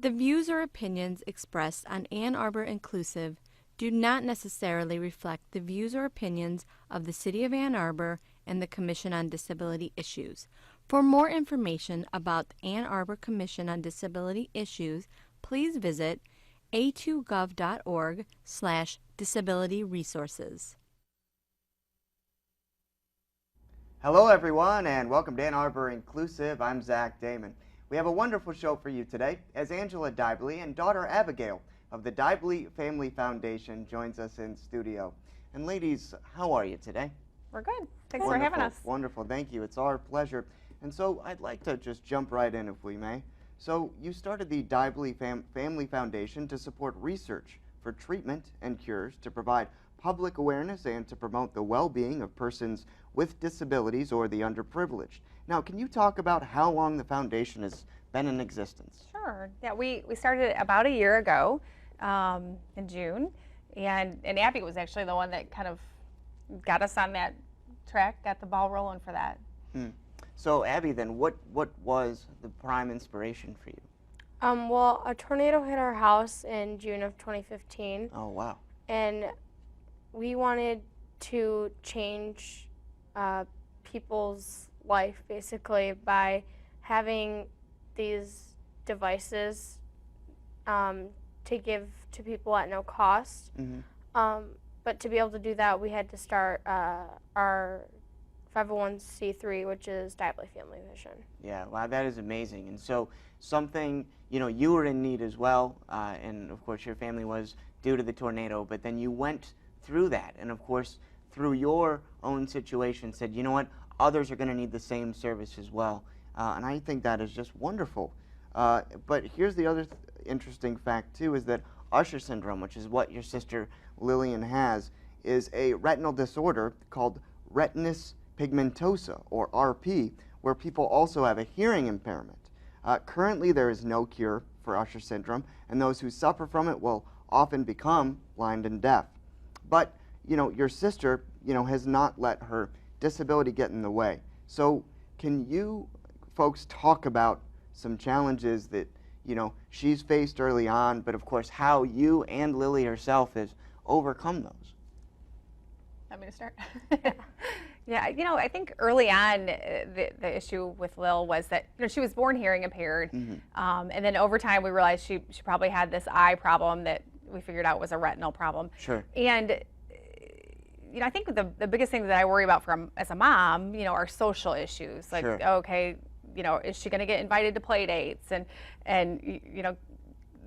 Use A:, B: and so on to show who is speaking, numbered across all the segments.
A: The views or opinions expressed on Ann Arbor Inclusive do not necessarily reflect the views or opinions of the City of Ann Arbor and the Commission on Disability Issues. For more information about the Ann Arbor Commission on Disability Issues, please visit a2gov.org/disability resources.
B: Hello everyone and welcome to Ann Arbor Inclusive. I'm Zach Damon. We have a wonderful show for you today as Angela Diuble and daughter Abigail of the Diuble Family Foundation joins us in studio. And ladies, how are you today?
C: We're good. Thanks
B: Wonderful,
C: for having us.
B: Wonderful, thank you. It's our pleasure. And so I'd like to just jump right in if we may. So you started the Diuble Family Foundation to support research for treatment and cures, to provide public awareness and to promote the well-being of persons with disabilities or the underprivileged. Now, can you talk about how long the foundation has been in existence?
C: Sure. Yeah, we started about a year ago in June, and Abby was actually the one that kind of got us on that track, got the ball rolling for that.
B: So, Abby, then, what was the prime inspiration for you?
D: Well, a tornado hit our house in June of 2015.
B: Oh, wow.
D: And we wanted to change people's life, basically, by having these devices to give to people at no cost. But to be able to do that, we had to start our 501c3, which is Diuble Family Vision.
B: Yeah, wow, that is amazing. And so something, you were in need as well, and of course your family was due to the tornado, but then you went through that, and of course through your own situation said, you know what, others are going to need the same service as well. And I think that is just wonderful. But here's the other interesting fact too, is that Usher syndrome, which is what your sister Lillian has, is a retinal disorder called retinitis pigmentosa, or RP, where people also have a hearing impairment. Currently there is no cure for Usher syndrome, and those who suffer from it will often become blind and deaf. But your sister has not let her disability get in the way. So can you folks talk about some challenges that she's faced early on, but of course how you and Lily herself has overcome those?
C: Want me to start? Yeah, I think early on the issue with Lil was that she was born hearing impaired, and then over time we realized she probably had this eye problem that we figured out was a retinal problem.
B: Sure.
C: And I think the biggest thing that I worry about as a mom, are social issues. Like,
B: sure.
C: Okay, is she going to get invited to play dates? And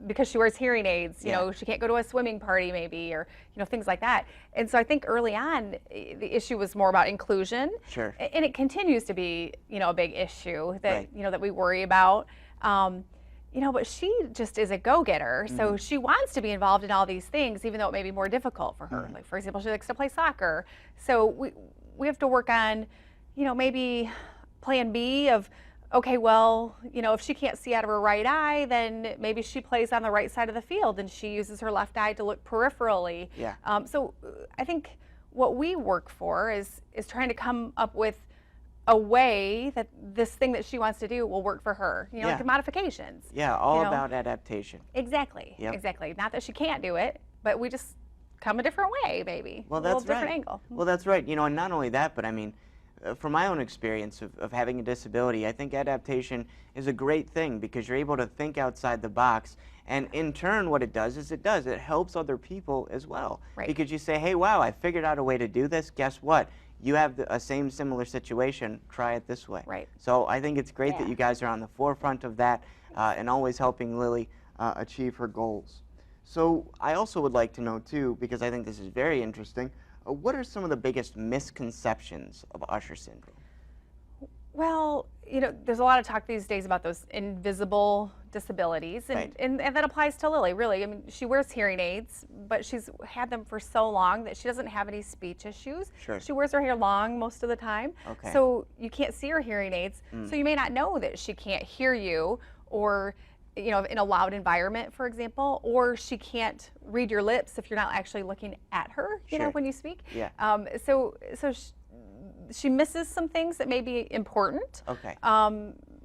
C: because she wears hearing aids, she can't go to a swimming party maybe, or, things like that. And so I think early on, the issue was more about inclusion.
B: Sure.
C: And it continues to be, a big issue that,
B: Right.
C: That we worry about. But she just is a go-getter, so she wants to be involved in all these things, even though it may be more difficult for her. Like, for example, she likes to play soccer. So we have to work on, maybe plan B of, okay, well, if she can't see out of her right eye, then maybe she plays on the right side of the field and she uses her left eye to look peripherally.
B: Yeah.
C: So I think what we work for is trying to come up with a way that this thing that she wants to do will work for her, like modifications.
B: Yeah, all about adaptation.
C: Exactly,
B: Yep.
C: Exactly. Not that she can't do it, but we just come a different way, maybe.
B: Well,
C: a little
B: that's
C: different
B: right.
C: angle.
B: Well, that's right. And not only that, but I mean, from my own experience of having a disability, I think adaptation is a great thing because you're able to think outside the box. And in turn, what it does is it helps other people as well.
C: Right.
B: Because you say, hey, wow, I figured out a way to do this. Guess what? You have a similar situation. Try it this way.
C: Right.
B: So I think it's great that
C: Yeah.
B: you guys are on the forefront of that and always helping Lily achieve her goals. So I also would like to know, too, because I think this is very interesting, what are some of the biggest misconceptions of Usher syndrome?
C: Well, there's a lot of talk these days about those invisible disabilities, and,
B: Right.
C: and that applies to Lily, really. I mean, she wears hearing aids, but she's had them for so long that she doesn't have any speech issues.
B: Sure.
C: She wears her hair long most of the time,
B: Okay.
C: so you can't see her hearing aids, so you may not know that she can't hear you, or in a loud environment, for example, or she can't read your lips if you're not actually looking at her,
B: Sure.
C: when you speak.
B: Yeah.
C: So she misses some things that may be important.
B: Okay.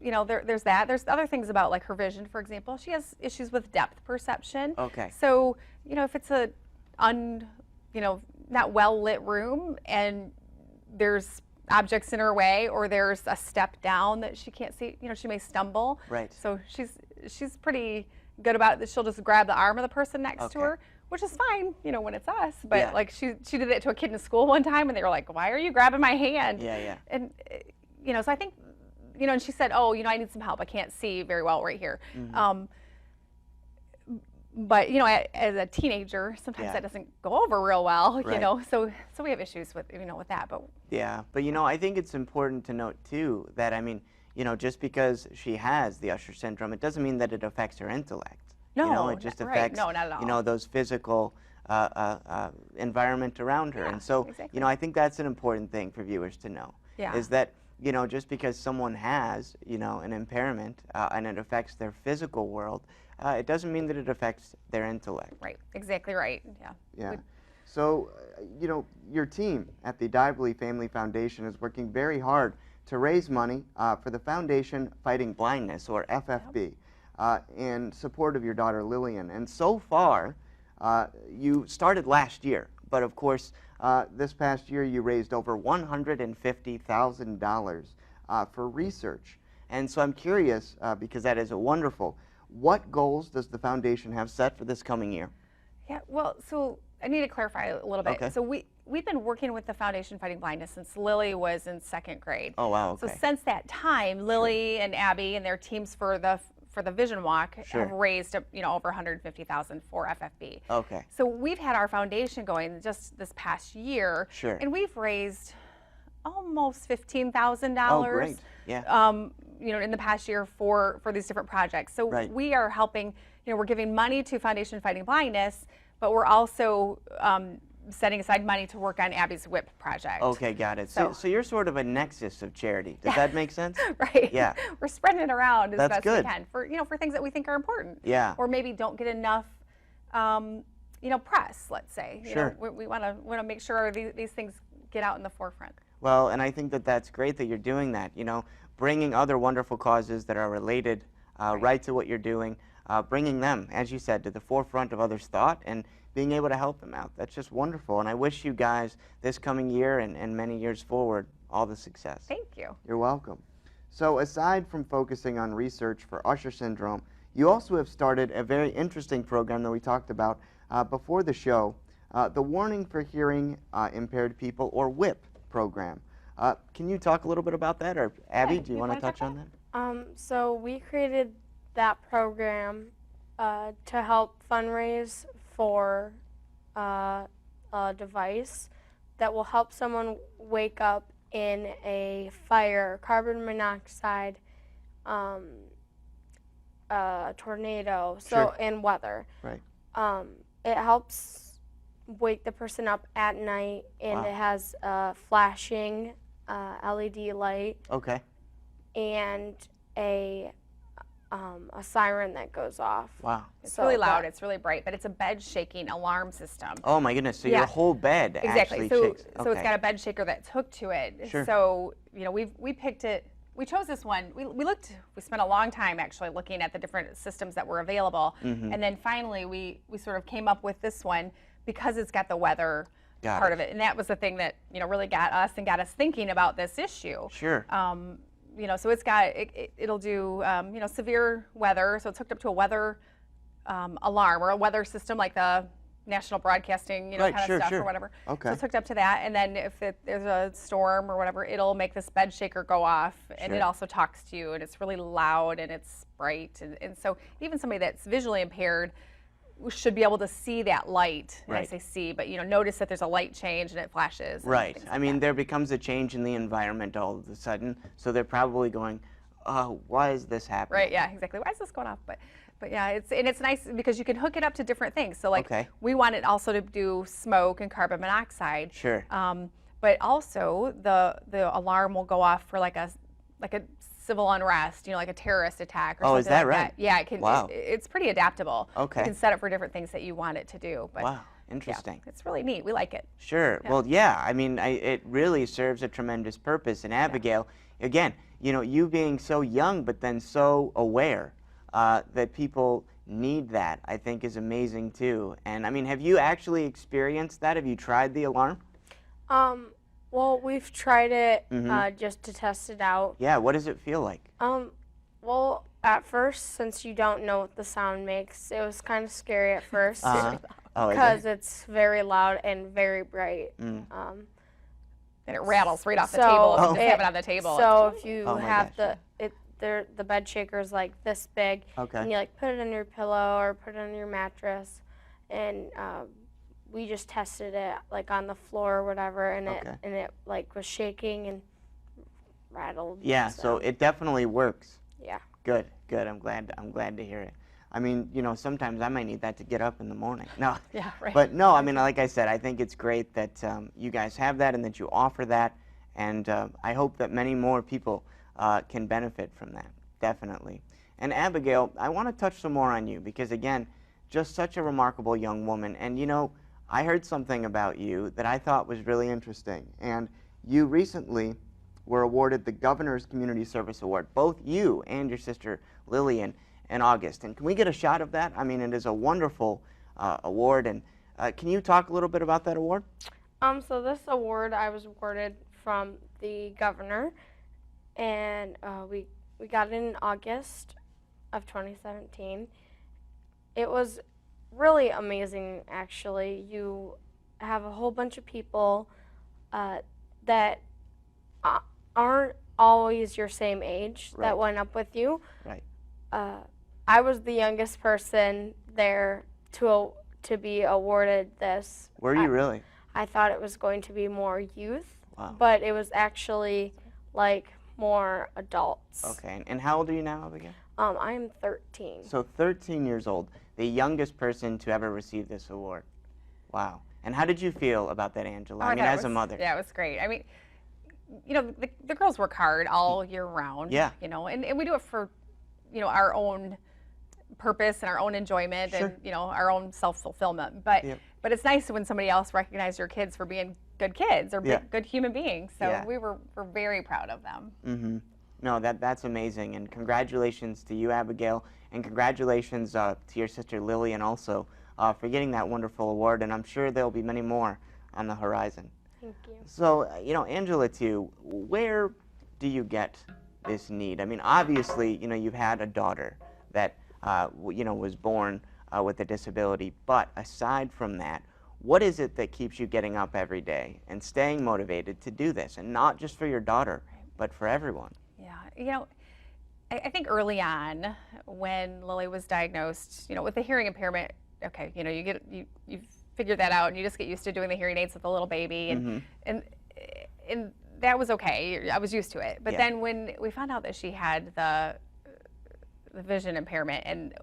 C: you know, there's that. There's other things about like her vision, for example. She has issues with depth perception.
B: Okay.
C: So, you know, if it's a you know, not well lit room and there's objects in her way, or there's a step down that she can't see, you know, she may stumble.
B: Right.
C: So she's pretty good about it, that she'll just grab the arm of the person next to
B: Okay.
C: her, which is fine, you know, when it's us. But
B: Yeah.
C: like she did it to a kid in school one time, and they were like, "Why are you grabbing my hand?"
B: Yeah, yeah.
C: And you know, so I think, you know, and she said, "Oh, you know, I need some help. I can't see very well right here." But you know, as a teenager, sometimes
B: Yeah.
C: that doesn't go over real well, you
B: Right.
C: know. So we have issues with, you know, with that. But
B: Yeah, but you know, I think it's important to note too that, I mean, you know, just because she has the Usher syndrome, it doesn't mean that it affects her intellect. You know,
C: No,
B: it just
C: not- right.
B: affects,
C: No, not at
B: you know,
C: all.
B: those physical environment around her.
C: Yeah,
B: And so,
C: exactly.
B: you know, I think that's an important thing for viewers to know.
C: Yeah.
B: Is that, you know, just because someone has, you know, an impairment and it affects their physical world, it doesn't mean that it affects their intellect.
C: right, exactly right. Yeah.
E: Yeah. So, you know, your team at the Diuble Family Foundation is working very hard to raise money for the Foundation Fighting Blindness, or FFB, in support of your daughter Lillian. And so far, you started last year, but of course, this past year you raised over $150,000 for research. And so I'm curious, because that is wonderful, what goals does the foundation have set for this coming year?
C: Yeah, well, so I need to clarify a little bit.
B: Okay.
C: So we've been working with the Foundation Fighting Blindness since Lily was in 2nd grade.
B: Oh, wow, okay.
C: So since that time, Lily and Abby and their teams for the Vision Walk
B: Sure.
C: have raised, you know, over $150,000 for FFB.
B: Okay.
C: So we've had our foundation going just this past year,
B: Sure.
C: and we've raised almost $15,000.
B: Oh, great. Yeah.
C: You know, in the past year for these different projects. So
B: Right.
C: we are helping, you know, we're giving money to Foundation Fighting Blindness, but we're also setting aside money to work on Abby's WHIP project.
B: Okay, got it. So you're sort of a nexus of charity. Does that make sense?
C: Right.
B: Yeah.
C: We're spreading it around as
B: That's
C: best
B: good.
C: we can for, you know, for things that we think are important.
B: Yeah.
C: Or maybe don't get enough, you know, press, let's say. You
B: Sure.
C: know, we want to make sure these things get out in the forefront.
B: Well, and I think that that's great that you're doing that, you know, bringing other wonderful causes that are related right to what you're doing, bringing them, as you said, to the forefront of others' thought and being able to help them out. That's just wonderful. And I wish you guys this coming year and many years forward all the success.
C: Thank you.
E: You're welcome. So aside from focusing on research for Usher syndrome, you also have started a very interesting program that we talked about before the show, the Warning for Hearing Impaired People, or WHIP program. Can you talk a little bit about that? Or Abby,
C: Yeah,
E: do you
C: you
E: want to
C: wanna
E: touch
C: talk
E: on that?
D: So we created that program to help fundraise for a device that will help someone wake up in a fire, carbon monoxide, tornado,
E: Sure.
D: and weather.
E: Right.
D: It helps wake the person up at night, and
B: Wow.
D: it has a flashing LED light
B: Okay.
D: and a siren that goes off.
B: Wow.
C: It's really loud, it's really bright, but it's a bed shaking alarm system.
B: Oh my goodness. So
C: Yeah.
B: your whole bed
C: Exactly.
B: actually
C: So
B: shakes.
C: so it's got a bed shaker that's hooked to it.
B: Sure.
C: So, you know, we picked it. We chose this one. We spent a long time actually looking at the different systems that were available.
B: Mm-hmm.
C: And then finally we sort of came up with this one because it's got the weather
B: Got
C: part
B: it.
C: of it. And that was the thing that, you know, really got us thinking about this issue.
B: Sure.
C: You know, so it'll do, you know, severe weather. So it's hooked up to a weather alarm or a weather system like the national broadcasting, you know,
B: Right,
C: kind
B: sure,
C: of stuff
B: sure.
C: or whatever.
E: Okay.
C: So it's hooked up to that. And then if there's a storm or whatever, it'll make this bed shaker go off. And it
B: Sure.
C: also talks to you, and it's really loud and it's bright. And so even somebody that's visually impaired should be able to see that light. And I
B: Right.
C: say see, but, you know, notice that there's a light change and it flashes. and
B: Right.
C: things
B: I
C: like
B: mean,
C: that.
B: there becomes a change in the environment all of a sudden. So they're probably going, oh, why is this happening?
C: Right, yeah, exactly. Why is this going off? But yeah, it's nice because you can hook it up to different things. So like
B: Okay.
C: we want it also to do smoke and carbon monoxide.
B: Sure.
C: But also the alarm will go off for like a civil unrest, you know, like a terrorist attack or
B: Oh,
C: something
B: is that
C: like
B: right?
C: that. Yeah, it can.
B: Wow.
C: It's pretty adaptable.
B: Okay.
C: You can set it for different things that you want it to do. But
B: Wow.
C: yeah,
B: Interesting.
C: it's really neat. We like it.
B: Sure.
C: Yeah.
B: Well, yeah. I mean, it really serves a tremendous purpose. And Abigail, again, you know, you being so young but then so aware that people need that, I think is amazing too. And I mean, have you actually experienced that? Have you tried the alarm?
D: Well, we've tried it
B: Mm-hmm.
D: just to test it out.
B: Yeah, what does it feel like?
D: Well, at first, since you don't know what the sound makes, it was kind of scary at first
B: Oh, is
D: because
B: it?
D: it's very loud and very bright.
C: And it rattles right off the
D: So
C: table. If you just
D: it-
C: have it on the table.
D: So if you
B: Oh my
D: have
B: gosh,
D: the bed shaker's like this big,
B: Okay.
D: and you like put it on your pillow or put it on your mattress, and we just tested it like on the floor or whatever, and
B: Okay.
D: it like was shaking and rattled.
B: Yeah, so it definitely works.
D: Yeah.
B: Good, good. I'm glad to hear it. I mean, you know, sometimes I might need that to get up in the morning. No.
C: Yeah, right.
B: But no, I mean, like I said, I think it's great that you guys have that and that you offer that, and I hope that many more people can benefit from that, definitely. And Abigail, I want to touch some more on you because, again, just such a remarkable young woman. And, you know, I heard something about you that I thought was really interesting. And you recently were awarded the Governor's Community Service Award, both you and your sister Lillian, in August. And can we get a shot of that? I mean, it is a wonderful award. And can you talk a little bit about that award?
D: So this award I was awarded from the governor, and we got it in August of 2017. It was really amazing, actually. You have a whole bunch of people that aren't always your same age
B: Right.
D: that went up with you.
B: Right.
D: I was the youngest person there to be awarded this.
B: Were you really?
D: I thought it was going to be more youth,
B: Wow.
D: but it was actually like more adults.
B: Okay. And how old are you now, Abigail?
D: I'm 13.
B: So 13 years old, the youngest person to ever receive this award. Wow. And how did you feel about that, Angela? I mean,
C: thought it
B: as a
C: was-
B: mother.
C: Yeah, it was great. I mean, you know, the girls work hard all year round.
B: Yeah.
C: You know, and we do it for, you know, our own purpose and our own enjoyment
B: Sure.
C: and, you know, our own self-fulfillment. But
B: Yep.
C: but it's nice when somebody else recognizes your kids for being good kids or
B: Yeah.
C: good human beings. So
B: Yeah.
C: we're very proud of them.
B: Mm-hmm. No, that's amazing. And congratulations to you, Abigail. And congratulations to your sister Lillian also for getting that wonderful award. And I'm sure there'll be many more on the horizon.
D: Thank you.
B: So, you know, Angela, too, where do you get this need? I mean, obviously, you know, you've had a daughter that, you know, was born with a disability. But aside from that, what is it that keeps you getting up every day and staying motivated to do this? And not just for your daughter, but for everyone.
C: Yeah, you know, I think early on when Lily was diagnosed, you know, with a hearing impairment, okay, you know, you figure that out and you just get used to doing the hearing aids with a little baby, and that was okay. I was used to it. But
B: Yeah.
C: then when we found out that she had the vision impairment and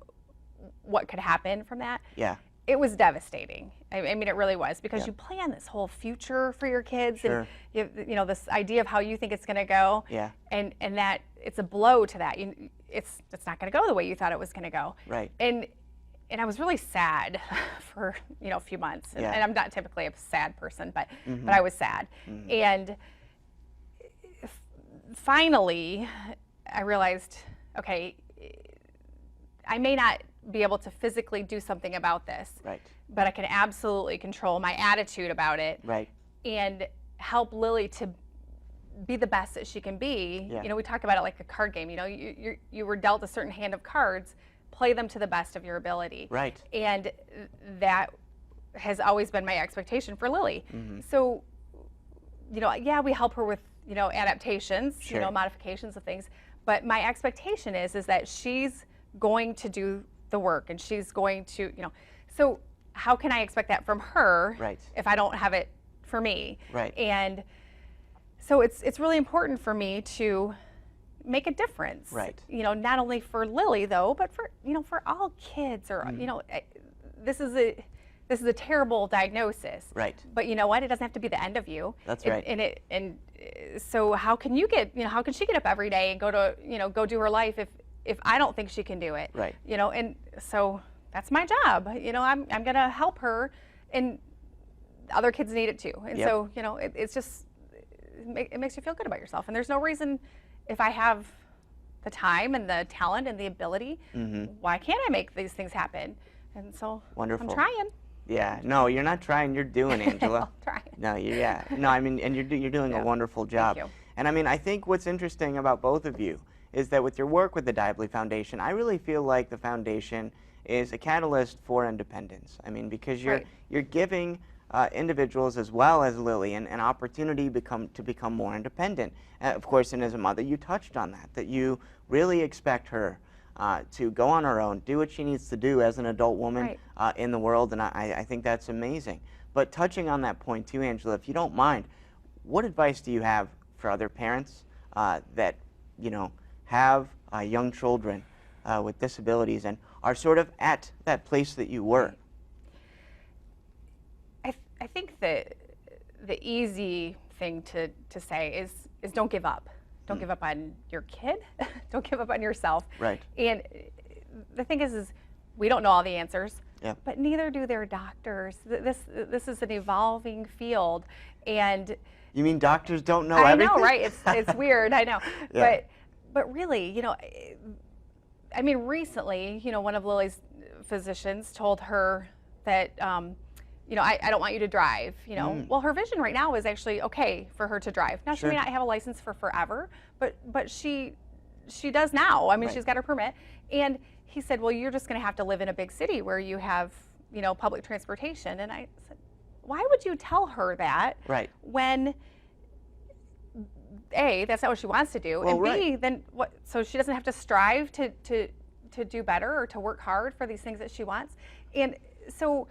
C: what could happen from that,
B: Yeah.
C: it was devastating. I mean, it really was, because
B: Yeah.
C: you plan this whole future for your kids,
B: Sure.
C: and you know, this idea of how you think it's going to go,
B: Yeah.
C: and that it's a blow to that. It's not going to go the way you thought it was going to go.
B: Right.
C: And I was really sad for, you know, a few months. And,
B: Yeah.
C: and I'm not typically a sad person, but I was sad. And finally, I realized, okay, I may not be able to physically do something about this,
B: Right.
C: but I can absolutely control my attitude about it
B: Right.
C: and help Lily to be the best that she can be.
B: Yeah.
C: You know, we talk about it like a card game. You know, you were dealt a certain hand of cards, play them to the best of your ability.
B: Right.
C: And that has always been my expectation for Lily. So, you know, yeah, we help her with, you know, adaptations,
B: Sure.
C: you know, modifications of things, but my expectation is that she's going to do the work and she's going to, you know, so how can I expect that from her
B: Right.
C: if I don't have it for me?
B: Right.
C: And so it's really important for me to make a difference.
B: Right.
C: You know, not only for Lily though, but for, you know, for all kids, or you know, this is a terrible diagnosis.
B: Right.
C: But you know what? It doesn't have to be the end of you.
B: That's right.
C: And so how can you get, you know, how can she get up every day and go to, you know, go do her life if I don't think she can do it?
B: Right.
C: You know, and so that's my job. You know, I'm going to help her, and other kids need it too. And
B: Yep.
C: so, you know, it's just, it makes you feel good about yourself. And there's no reason if I have the time and the talent and the ability, why can't I make these things happen? And so
B: Wonderful.
C: I'm trying.
B: Yeah, no, you're not trying, you're doing, Angela.
C: Trying.
B: No, yeah. No, I mean, and you're doing a wonderful job.
C: you.
B: And I mean, I think what's interesting about both of you is that with your work with the Diuble Foundation, I really feel like the foundation is a catalyst for independence. I mean, because you're giving individuals as well as Lillian an opportunity to become more independent. Of course, and as a mother, you touched on that you really expect her to go on her own, do what she needs to do as an adult woman in the world, and I think that's amazing. But touching on that point too, Angela, if you don't mind, what advice do you have for other parents that, you know, have young children with disabilities and are sort of at that place that you were?
C: I think that the easy thing to say is don't give up. Don't give up on your kid. Don't give up on yourself.
B: Right.
C: And the thing is we don't know all the answers,
B: Yeah.
C: but neither do their doctors. This is an evolving field, and
B: You mean doctors don't know
C: I
B: everything?
C: know, right? It's weird. I know,
B: Yeah.
C: but really, you know, I mean, recently, you know, one of Lily's physicians told her that, you know, I don't want you to drive, you know. Well, her vision right now is actually okay for her to drive. Now, she may not have a license for forever, but she does now. I mean, she's got her permit. And he said, well, you're just going to have to live in a big city where you have, you know, public transportation. And I said, why would you tell her that when A, that's not what she wants to do,
B: Well,
C: and B, then what? So she doesn't have to strive to do better or to work hard for these things that she wants. And so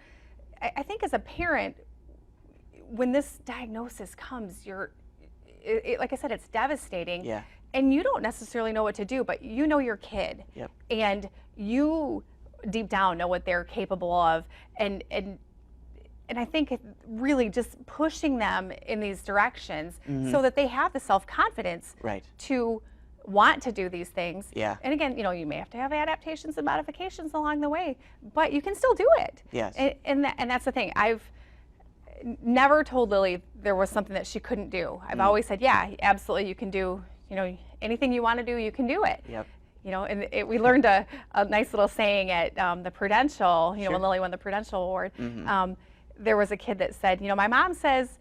C: I think as a parent, when this diagnosis comes, like I said, it's devastating.
B: Yeah.
C: And you don't necessarily know what to do, but you know your kid.
B: Yep.
C: And you deep down know what they're capable of. And I think really just pushing them in these directions so that they have the self-confidence to want to do these things.
B: Yeah.
C: And again, you know, you may have to have adaptations and modifications along the way, but you can still do it.
B: Yes.
C: And that's the thing. I've never told Lily there was something that she couldn't do. I've always said, yeah, absolutely, you can do, you know, anything you want to do, you can do it.
B: Yep.
C: You know, and we learned a nice little saying at the Prudential, you know, when Lily won the Prudential Award. There was a kid that said, you know, my mom says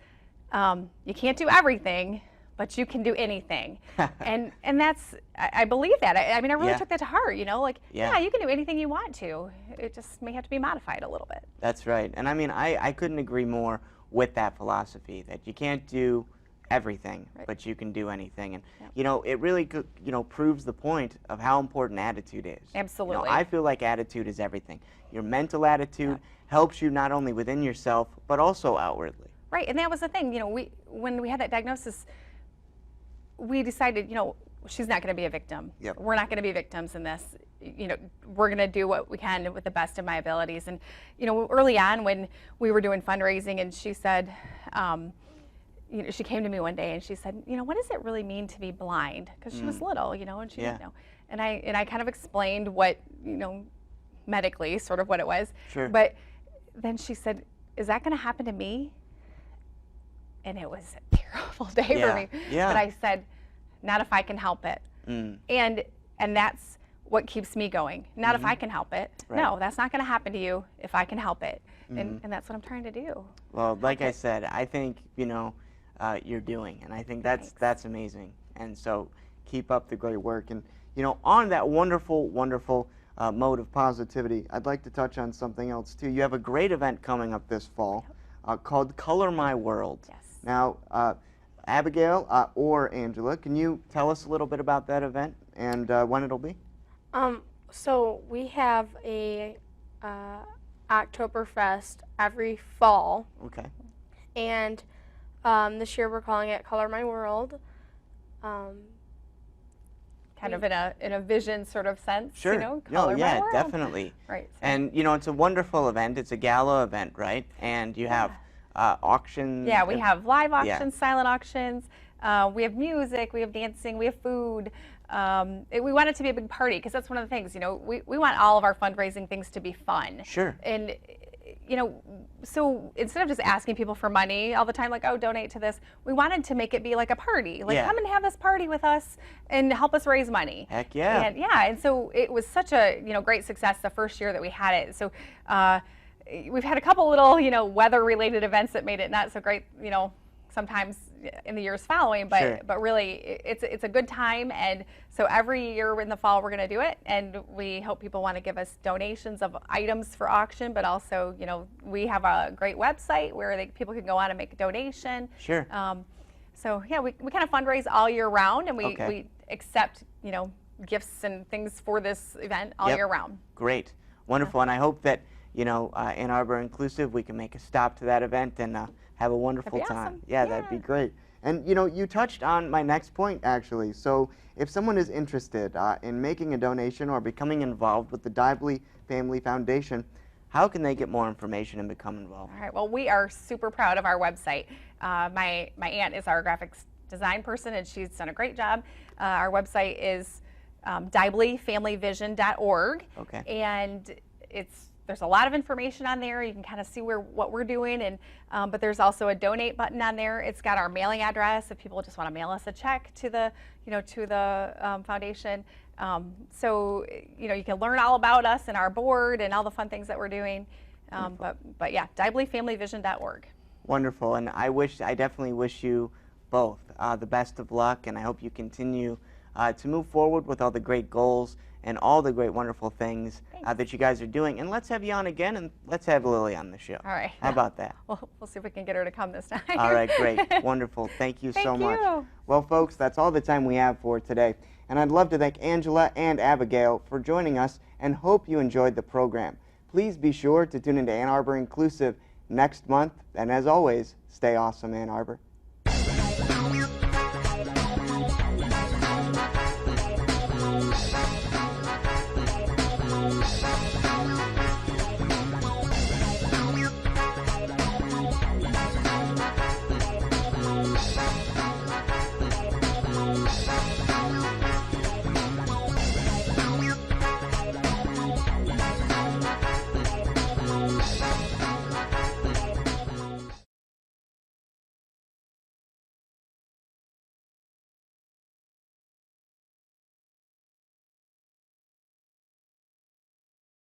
C: you can't do everything, but you can do anything. and that's, I believe that. I mean, I really took that to heart, you know, like, yeah, you can do anything you want to. It just may have to be modified a little bit.
B: That's right. And I mean, I couldn't agree more with that philosophy, that you can't do everything, but you can do anything. And, you know, it really, you know, proves the point of how important attitude is.
C: Absolutely.
B: You know, I feel like attitude is everything. Your mental attitude helps you not only within yourself, but also outwardly.
C: Right, and that was the thing, you know, when we had that diagnosis, we decided, you know, she's not going to be a victim. We're not going to be victims in this. You know, we're going to do what we can with the best of my abilities. And, you know, early on when we were doing fundraising, and she said, you know, she came to me one day and she said, you know, what does it really mean to be blind? Because she was little, you know, and she didn't know. And I kind of explained what, you know, medically sort of what it was. But then she said, is that going to happen to me? And it was a terrible day for me. But I said, not if I can help it. And that's what keeps me going. Not if I can help it. No, that's not going to happen to you if I can help it. And that's what I'm trying to do.
B: Well, like I said, I think, you know, you're doing, and I think that's amazing. And so keep up the great work. And, you know, on that wonderful, wonderful mode of positivity, I'd like to touch on something else too. You have a great event coming up this fall called Color My World. Now, Abigail or Angela, can you tell us a little bit about that event and when it'll be?
D: So we have a Oktoberfest every fall.
B: Okay.
D: And this year we're calling it Color My World.
C: Kind of in a vision sort of sense,
B: Sure.
C: you know, color my world.
B: Definitely.
C: Right. So.
B: And, you know, it's a wonderful event. It's a gala event, right? And you have auctions.
C: Yeah, we have live auctions, silent auctions. We have music, we have dancing, we have food. We want it to be a big party because that's one of the things, you know, we want all of our fundraising things to be fun.
B: Sure.
C: And, you know, so instead of just asking people for money all the time, like, oh, donate to this, we wanted to make it be like a party. Like,
B: Yeah.
C: come and have this party with us and help us raise money.
B: Heck yeah.
C: And so it was such a, you know, great success the first year that we had it. So we've had a couple little, you know, weather-related events that made it not so great, you know, sometimes in the years following, but
B: Sure.
C: but really it's a good time. And so every year in the fall we're going to do it, and we hope people want to give us donations of items for auction, but also, you know, we have a great website where people can go on and make a donation.
B: Sure.
C: So yeah, we kind of fundraise all year round, and
B: Okay.
C: we accept, you know, gifts and things for this event all
B: Yep.
C: year round.
B: Great. Wonderful. And I hope that, you know, Ann Arbor Inclusive, we can make a stop to that event and have a wonderful
C: That'd be
B: time.
C: awesome.
B: Yeah, that'd be great.
E: And you know, you touched on my next point actually. So if someone is interested in making a donation or becoming involved with the Diuble Family Foundation, how can they get more information and become involved?
C: All right. Well, we are super proud of our website. My aunt is our graphics design person, and she's done a great job. Our website is diublefamilyvision.org.
B: Okay.
C: And there's a lot of information on there. You can kind of see what we're doing, and but there's also a donate button on there. It's got our mailing address if people just want to mail us a check to the foundation. So you know, you can learn all about us and our board and all the fun things that we're doing. But yeah, diublefamilyvision.org.
B: Wonderful. And I definitely wish you both the best of luck, and I hope you continue to move forward with all the great goals and all the great, wonderful things that you guys are doing. And let's have you on again, and let's have Lily on the show.
C: All right.
B: How about that?
C: We'll see if we can get her to come this time.
B: All right, great. Wonderful. Thank you so
C: Thank
B: much.
C: you.
E: Well, folks, that's all the time we have for today. And I'd love to thank Angela and Abigail for joining us, and hope you enjoyed the program. Please be sure to tune into Ann Arbor Inclusive next month. And as always, stay awesome, Ann Arbor.